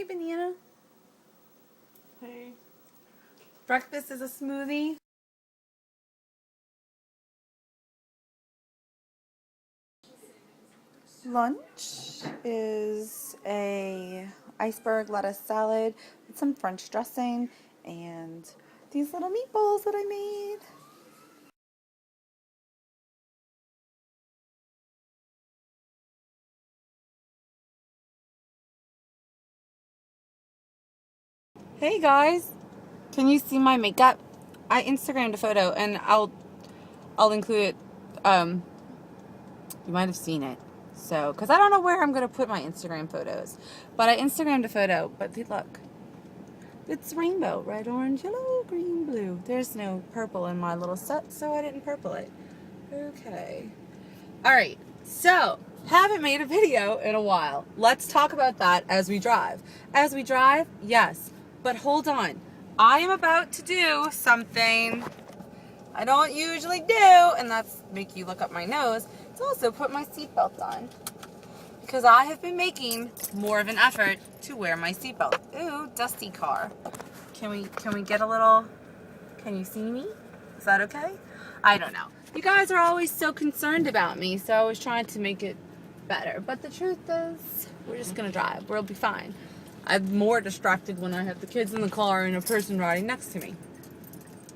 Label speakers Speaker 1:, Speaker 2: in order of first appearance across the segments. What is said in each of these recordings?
Speaker 1: Hey, banana. Hey. Breakfast is a smoothie. Lunch is a iceberg lettuce salad with some French dressing and these little meatballs that I made. Hey guys, can you see my makeup? I Instagrammed a photo and I'll include it. You might have seen it. So, because I don't know where I'm going to put my Instagram photos. But I Instagrammed a photo. But look. It's rainbow. Red, orange, yellow, green, blue. There's no purple in my little set, so I didn't purple it. Okay. Alright. So, haven't made a video in a while. Let's talk about that as we drive. As we drive, yes. But hold on. I am about to do something I don't usually do, and that's make you look up my nose. It's also put my seatbelt on because I have been making more of an effort to wear my seatbelt. Ooh, dusty car. Can we get a little? Can you see me? Is that okay? I don't know. You guys are always so concerned about me, so I was trying to make it better. But the truth is, we're just gonna drive. We'll be fine. I'm more distracted when I have the kids in the car and a person riding next to me.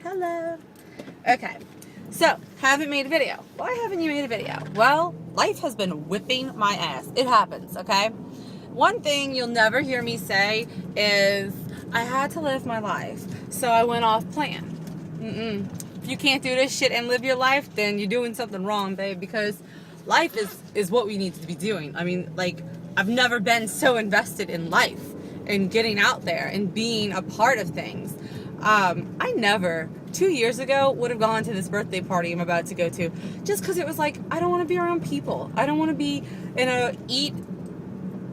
Speaker 1: Hello. Okay, so haven't made a video. Why haven't you made a video? Well, life has been whipping my ass. It happens, okay? One thing you'll never hear me say is, I had to live my life, so I went off plan. If you can't do this shit and live your life, then you're doing something wrong, babe, because life is what we need to be doing. I mean, like, I've never been so invested in life and getting out there and being a part of things. I never, 2 years ago, would have gone to this birthday party I'm about to go to just because it was like, I don't want to be around people. I don't want to be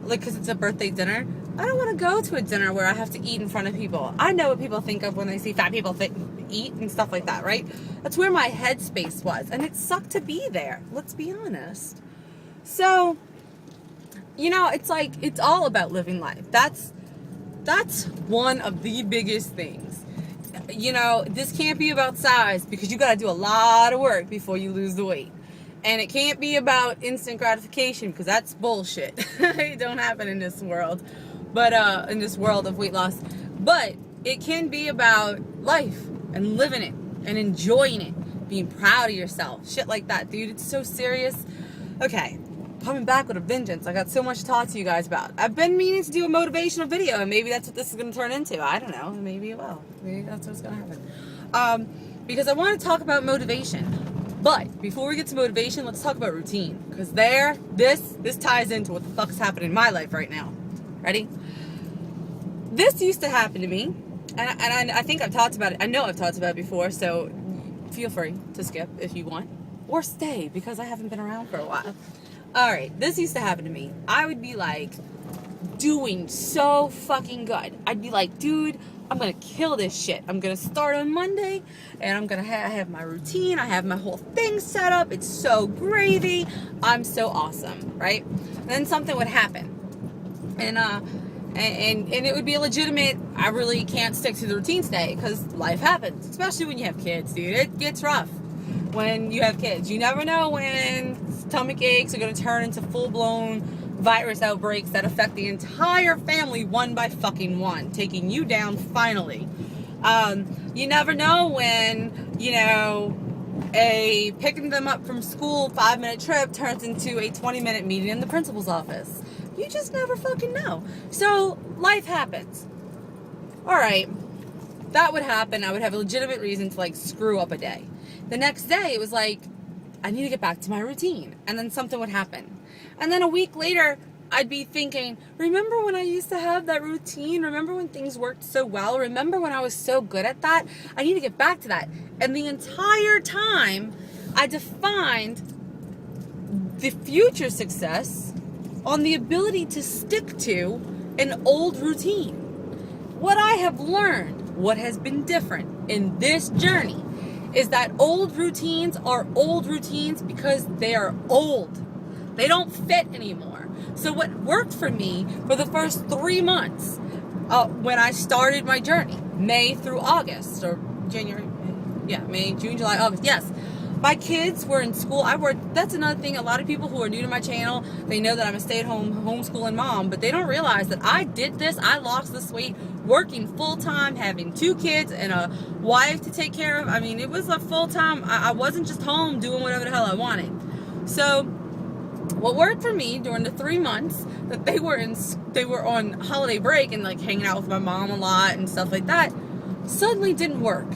Speaker 1: because it's a birthday dinner. I don't want to go to a dinner where I have to eat in front of people. I know what people think of when they see fat people eat and stuff like that, right? That's where my headspace was, and it sucked to be there. Let's be honest. So, you know, it's like, it's all about living life. That's one of the biggest things. You know, this can't be about size because you got to do a lot of work before you lose the weight. And it can't be about instant gratification because that's bullshit. It don't happen in this world. But in this world of weight loss. But it can be about life and living it and enjoying it. Being proud of yourself. Shit like that, dude. It's so serious. Okay. Coming back with a vengeance. I got so much to talk to you guys about. I've been meaning to do a motivational video, and maybe that's what this is going to turn into. I don't know. Maybe it will. Maybe that's what's going to happen. Because I want to talk about motivation. But before we get to motivation, let's talk about routine. Because this ties into what the fuck is happening in my life right now. Ready? This used to happen to me, and I think I've talked about it. I know I've talked about it before, so feel free to skip if you want. Or stay, because I haven't been around for a while. Alright, this used to happen to me. I would be like, doing so fucking good. I'd be like, dude, I'm gonna kill this shit. I'm gonna start on Monday, and I'm gonna have my routine. I have my whole thing set up. It's so gravy. I'm so awesome, right? And then something would happen. And it would be a legitimate, I really can't stick to the routine today, because life happens. Especially when you have kids, dude. It gets rough when you have kids. You never know when stomach aches are going to turn into full-blown virus outbreaks that affect the entire family one by fucking one, taking you down finally. You never know when, you know, a picking them up from school 5-minute trip turns into a 20-minute meeting in the principal's office. You just never fucking know. So, life happens. Alright, that would happen. I would have a legitimate reason to, like, screw up a day. The next day, it was like, I need to get back to my routine. And then something would happen. And then a week later, I'd be thinking, remember when I used to have that routine? Remember when things worked so well? Remember when I was so good at that? I need to get back to that. And the entire time, I defined the future success on the ability to stick to an old routine. What I have learned, what has been different in this journey, is that old routines are old routines because they are old. They don't fit anymore. So what worked for me for the first 3 months when I started my journey, May through August, or January, May, June, July, August, yes. My kids were in school. That's another thing. A lot of people who are new to my channel, they know that I'm a stay-at-home homeschooling mom, but they don't realize that I did this. I lost this weight working full-time, having 2 kids and a wife to take care of. I mean, it was a full-time. I wasn't just home doing whatever the hell I wanted. So what worked for me during the 3 months that they were on holiday break and like hanging out with my mom a lot and stuff like that, suddenly didn't work.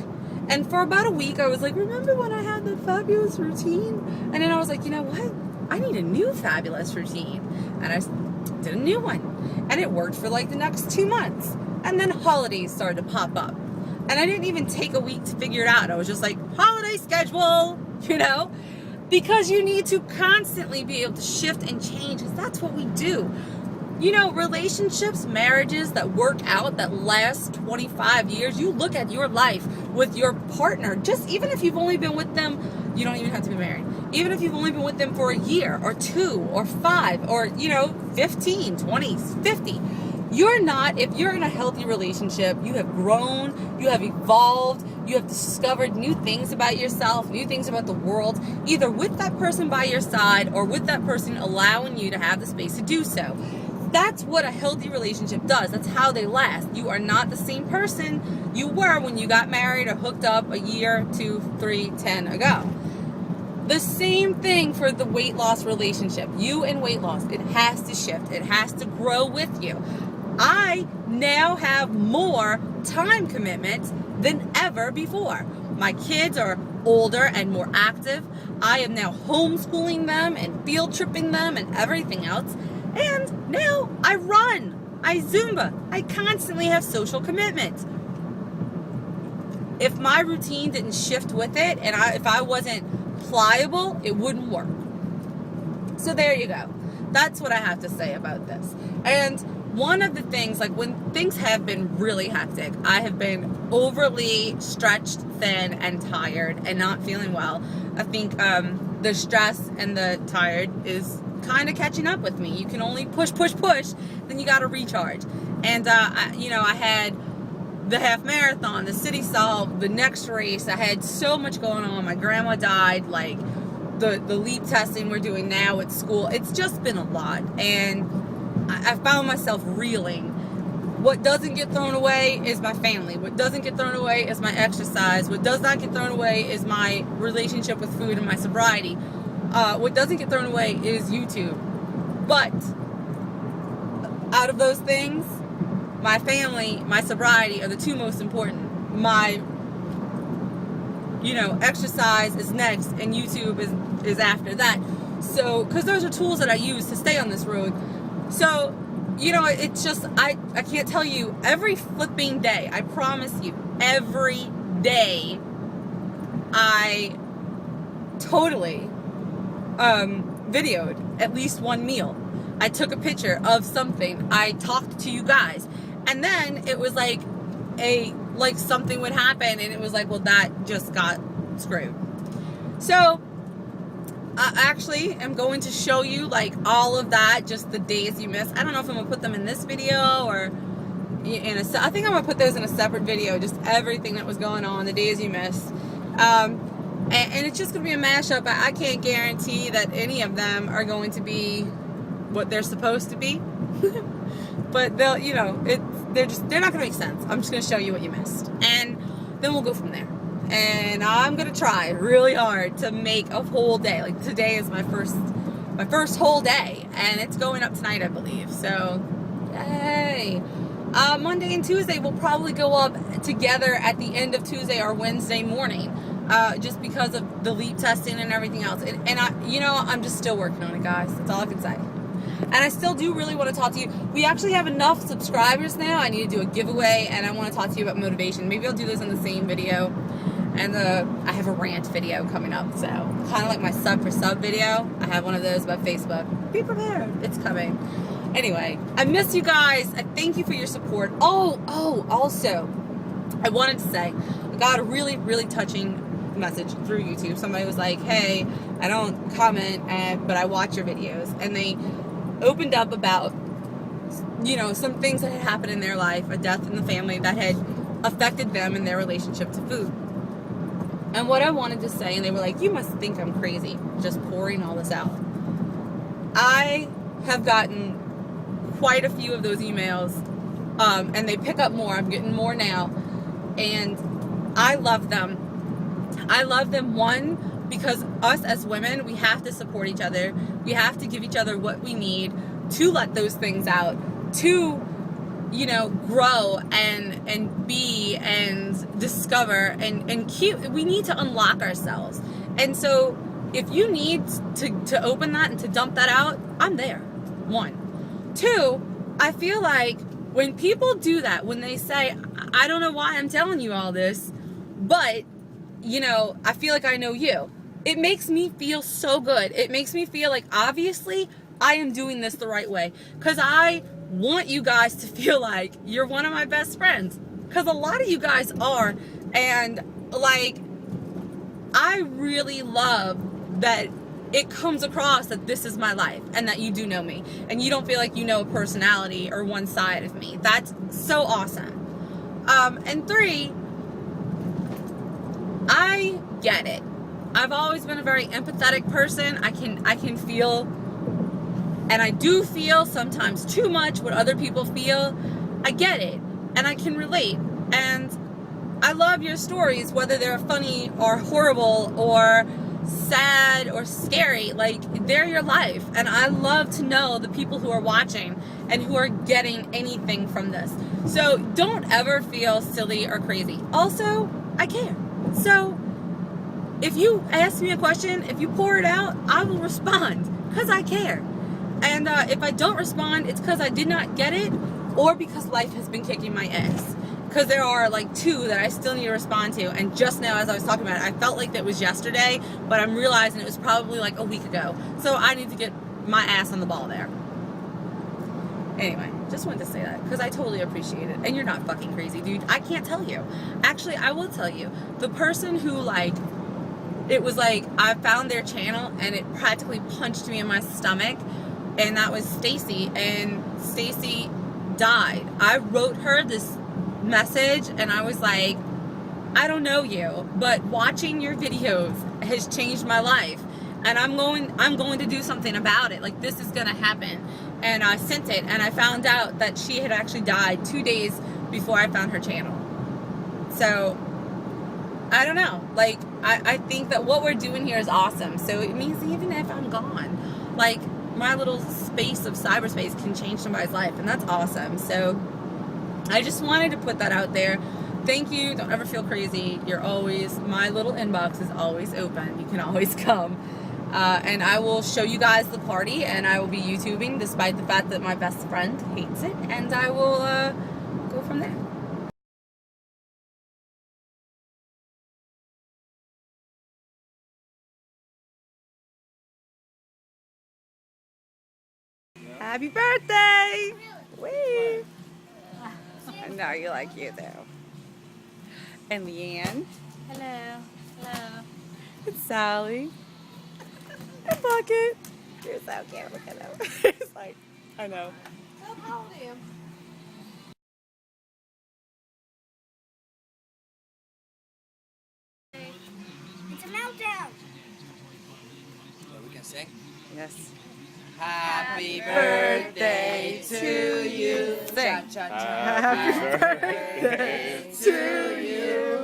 Speaker 1: And for about a week, I was like, remember when I had that fabulous routine? And then I was like, you know what? I need a new fabulous routine. And I did a new one. And it worked for like the next 2 months. And then holidays started to pop up. And I didn't even take a week to figure it out. I was just like, holiday schedule, you know? Because you need to constantly be able to shift and change. Because that's what we do. You know, relationships, marriages that work out, that last 25 years, you look at your life with your partner, just even if you've only been with them, you don't even have to be married. Even if you've only been with them for a year or 2 or 5 or, 15, 20, 50. If you're in a healthy relationship, you have grown, you have evolved, you have discovered new things about yourself, new things about the world, either with that person by your side or with that person allowing you to have the space to do so. That's what a healthy relationship does. That's how they last. You are not the same person you were when you got married or hooked up a year, 2, 3, 10 ago. The same thing for the weight loss relationship. You and weight loss, it has to shift. It has to grow with you. I now have more time commitments than ever before. My kids are older and more active. I am now homeschooling them and field tripping them and everything else. And now I run, I Zumba, I constantly have social commitments. If my routine didn't shift with it and if I wasn't pliable, it wouldn't work. So there you go. That's what I have to say about this. And one of the things, like when things have been really hectic, I have been overly stretched thin and tired and not feeling well. I think the stress and the tired is kind of catching up with me. You can only push, then you got to recharge. And I had the half marathon, the city solve, the next race. I had so much going on. My grandma died, like the leap testing we're doing now at school. It's just been a lot, and I found myself reeling. What doesn't get thrown away is my family. What doesn't get thrown away is my exercise. What does not get thrown away is my relationship with food and my sobriety. What doesn't get thrown away is YouTube. But out of those things, my family, my sobriety are the 2 most important. My, exercise is next and YouTube is after that. So, because those are tools that I use to stay on this road. So, it's just, I can't tell you, every flipping day, I promise you, every day, I totally videoed at least one meal. I took a picture of something. I talked to you guys. And then it was like something would happen and it was like, well, that just got screwed. So I actually am going to show you like all of that, just the days you missed. I don't know if I'm gonna put them in this video or I think I'm gonna put those in a separate video, just everything that was going on, the days you missed. And it's just gonna be a mashup. I can't guarantee that any of them are going to be what they're supposed to be. But they'll, they're not gonna make sense. I'm just gonna show you what you missed. And then we'll go from there. And I'm gonna try really hard to make a whole day. Like today is my first whole day, and it's going up tonight, I believe. So, yay! Monday and Tuesday will probably go up together at the end of Tuesday or Wednesday morning, just because of the leap testing and everything else. And I'm just still working on it, guys. That's all I can say. And I still do really want to talk to you. We actually have enough subscribers now. I need to do a giveaway, and I want to talk to you about motivation. Maybe I'll do this in the same video. And I have a rant video coming up, so kind of like my sub for sub video. I have one of those about Facebook. Be prepared, it's coming. Anyway, I miss you guys. I thank you for your support. Also, I wanted to say, I got a really, really touching message through YouTube. Somebody was like, hey, I don't comment, but I watch your videos. And they opened up about some things that had happened in their life, a death in the family that had affected them in their relationship to food. And what I wanted to say, and they were like, you must think I'm crazy, just pouring all this out. I have gotten quite a few of those emails, and they pick up more. I'm getting more now, and I love them. I love them, one, because us as women, we have to support each other. We have to give each other what we need to let those things out, to grow and be and discover and keep. We need to unlock ourselves. And so if you need to open that and to dump that out, I'm there. One. Two, I feel like when people do that, when they say, I don't know why I'm telling you all this, but I feel like I know you, it makes me feel so good. It makes me feel like obviously I am doing this the right way, because I want you guys to feel like you're one of my best friends, because a lot of you guys are. And like, I really love that it comes across that this is my life and that you do know me and you don't feel like you know a personality or one side of me. That's so awesome. And three, I get it. I've always been a very empathetic person. I can feel, and I do feel sometimes too much what other people feel. I get it, and I can relate. And I love your stories, whether they're funny or horrible or sad or scary. Like, they're your life, and I love to know the people who are watching and who are getting anything from this. So don't ever feel silly or crazy. Also, I care. So if you ask me a question, if you pour it out, I will respond, because I care. And if I don't respond, it's because I did not get it, or because life has been kicking my ass. Because there are like 2 that I still need to respond to. And just now, as I was talking about it, I felt like that was yesterday, but I'm realizing it was probably like a week ago. So I need to get my ass on the ball there. Anyway, just wanted to say that, because I totally appreciate it. And you're not fucking crazy, dude. I can't tell you. Actually, I will tell you. The person who, like, it was like, I found their channel and it practically punched me in my stomach, and that was Stacey. And Stacey died. I wrote her this message and I was like, I don't know you, but watching your videos has changed my life, and I'm going to do something about it. Like, this is gonna happen. And I sent it, and I found out that she had actually died 2 days before I found her channel. So I don't know, like, I think that what we're doing here is awesome. So it means even if I'm gone, like, my little space of cyberspace can change somebody's life, and that's awesome. So I just wanted to put that out there. Thank you. Don't ever feel crazy. You're always, my little inbox is always open. You can always come. And I will show you guys the party, and I will be YouTubing despite the fact that my best friend hates it, and I will go from there. Happy birthday! Wee! I know you like you though. And Leanne.
Speaker 2: Hello. Hello.
Speaker 1: And Sally. And Bucket. You're so cute. Look at him. It's like, I know.
Speaker 2: How old are you? It's a meltdown.
Speaker 3: We can sing?
Speaker 1: Yes.
Speaker 3: Happy birthday to you.
Speaker 1: Sing.
Speaker 3: Happy birthday
Speaker 1: to you.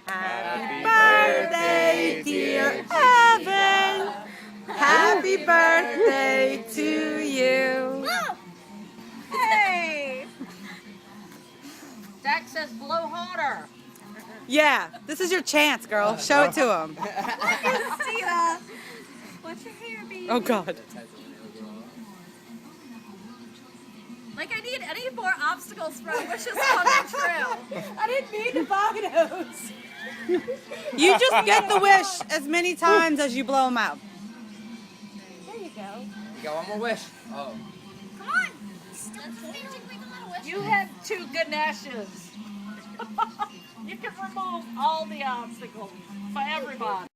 Speaker 1: Happy birthday, dear Evan. Happy birthday to you.
Speaker 2: Hey! Jack says blow harder.
Speaker 1: Yeah, this is your chance, girl. Show it to him.
Speaker 2: See that? What's your hair, baby?
Speaker 1: Oh, God.
Speaker 2: Like, I need any more obstacles for our wishes coming true. I didn't mean to buy those.
Speaker 1: You just get the wish as many times as you blow them out.
Speaker 2: There you go.
Speaker 3: You got one more wish. Oh.
Speaker 2: Come on. You have 2 Ganeshes. You can remove all the obstacles for everybody.